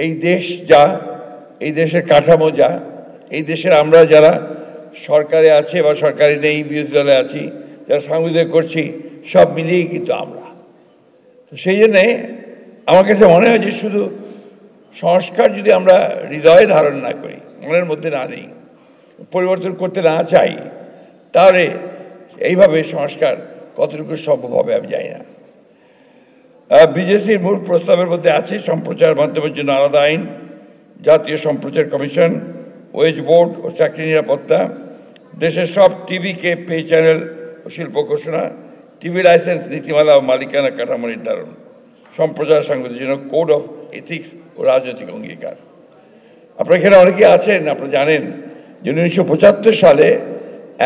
এই দেশ যা, এই দেশের কাঠামো যা, এই দেশের আমরা যারা সরকারে আছে বা সরকারে নেই, বিরোধী দলে আছি, যারা সাংবাদিক করছি, সব মিলিয়েই কিন্তু আমরা। তো সেই জন্যে আমার কাছে মনে হয় যে শুধু সংস্কার যদি আমরা হৃদয়ে ধারণ না করি, মনের মধ্যে না নেই, পরিবর্তন করতে না চাই, তাহলে এইভাবে সংস্কার কতটুকু সম্ভব হবে আমি জানি না। বিজেপির মূল প্রস্তাবের মধ্যে আছে সম্প্রচার মাধ্যমের জন্য আলাদা আইন, জাতীয় সম্প্রচার কমিশন, ওয়েজ বোর্ড ও চাকরি নিরাপত্তা, দেশের সব টিভিকে পে চ্যানেল ও শিল্প ঘোষণা, টিভি লাইসেন্স নীতিমালা ও মালিকানা কাঠামো নির্ধারণ, সম্প্রচার সাংবাদিকদের জন্য কোড অফ এথিক্স ও রাজনৈতিক অঙ্গীকার। আপনারা এখানে অনেকে আছেন, আপনারা জানেন যে 1975 সালে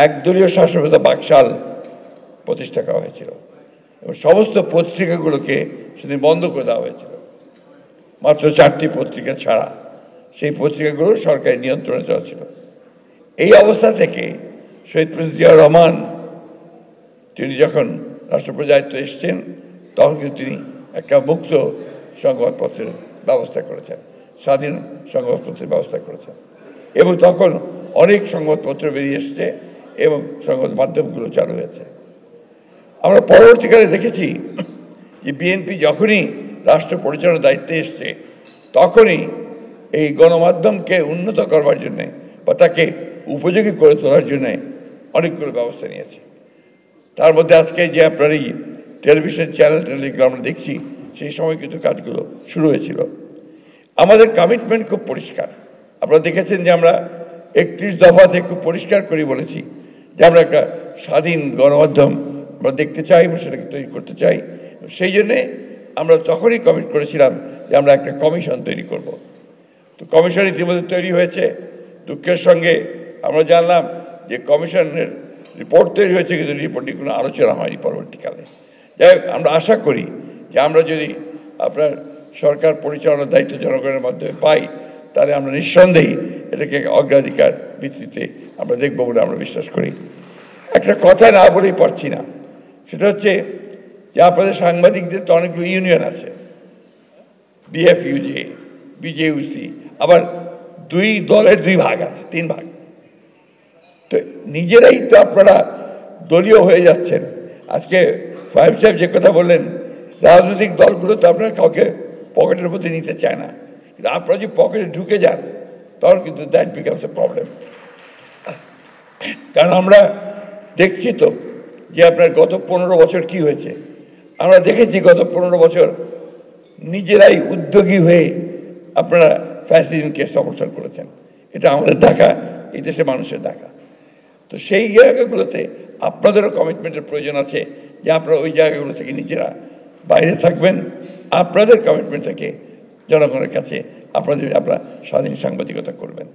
একদলীয় শাসন ব্যবস্থা বাকশাল প্রতিষ্ঠা করা হয়েছিল এবং সমস্ত পত্রিকাগুলোকে সেদিন বন্ধ করে দেওয়া হয়েছিল, মাত্র 4টি পত্রিকা ছাড়া। সেই পত্রিকাগুলো সরকারি নিয়ন্ত্রণে চলছিল। এই অবস্থা থেকে শহীদ প্রেসিডেন্ট জিয়াউর রহমান তিনি যখন রাষ্ট্রপতি দায়িত্বে এসেছেন, তখন কিন্তু তিনি একটা মুক্ত সংবাদপত্রের ব্যবস্থা করেছেন, স্বাধীন সংবাদপত্রের ব্যবস্থা করেছেন এবং তখন অনেক সংবাদপত্র বেরিয়ে এসছে এবং সংবাদ মাধ্যমগুলো চালু হয়েছে। আমরা পরবর্তীকালে দেখেছি যে বিএনপি যখনই রাষ্ট্র পরিচালনার দায়িত্বে এসছে, তখনই এই গণমাধ্যমকে উন্নত করবার জন্যে বা তাকে উপযোগী করে তোলার জন্যে অনেকগুলো ব্যবস্থা নিয়েছে। তার মধ্যে আজকে যে আপনার এই টেলিভিশন চ্যানেলগুলো আমরা দেখছি, সেই সময় কিন্তু কাজগুলো শুরু হয়েছিল। আমাদের কমিটমেন্ট খুব পরিষ্কার। আপনারা দেখেছেন যে আমরা 31 দফাতে খুব পরিষ্কার করে বলেছি যে আমরা একটা স্বাধীন গণমাধ্যম আমরা দেখতে চাই এবং সেটাকে তৈরি করতে চাই। সেই জন্যে আমরা তখনই কমিট করেছিলাম যে আমরা একটা কমিশন তৈরি করব। তো কমিশন ইতিমধ্যে তৈরি হয়েছে। দুঃখের সঙ্গে আমরা জানলাম যে কমিশনের রিপোর্ট তৈরি হয়েছে, কিন্তু রিপোর্টটি কোনো আলোচনা হয়নি পরবর্তীকালে। যাই হোক, আমরা আশা করি যে আমরা যদি আপনার সরকার পরিচালনার দায়িত্ব জনগণের মাধ্যমে পাই, তাহলে আমরা নিঃসন্দেহে এটাকে অগ্রাধিকার ভিত্তিতে আমরা দেখব বলে আমরা বিশ্বাস করি। একটা কথা না বলেই পারছি না, সেটা হচ্ছে যে আপনাদের সাংবাদিকদের তো অনেকগুলো ইউনিয়ন আছে, বিএফইউজে, বিজেইউসি, আবার 2 দলের 2 ভাগ আছে, 3 ভাগ। তো নিজেরাই তো আপনারা দলীয় হয়ে যাচ্ছেন। আজকে ফাহিম সাহেব যে কথা বললেন, রাজনৈতিক দলগুলো তো আপনারা কাউকে পকেটের মধ্যে নিতে চায় না, কিন্তু আপনারা যদি পকেটে ঢুকে যান, তখন কিন্তু দ্যাট বিকামস এ প্রবলেম। কারণ আমরা দেখছি তো যে আপনার গত 15 বছর কি হয়েছে। আমরা দেখেছি গত 15 বছর নিজেরাই উদ্যোগী হয়ে আপনারা ফ্যাসিজমকে সমর্থন করেছেন। এটা আমাদের দেখা, এই দেশের মানুষের দেখা। তো সেই জায়গাগুলোতে আপনাদেরও কমিটমেন্টের প্রয়োজন আছে যে আপনারা ওই জায়গাগুলো থেকে নিজেরা বাইরে থাকবেন। আপনাদের কমিটমেন্ট থেকে জনগণের কাছে আপনারা স্বাধীন সাংবাদিকতা করবেন।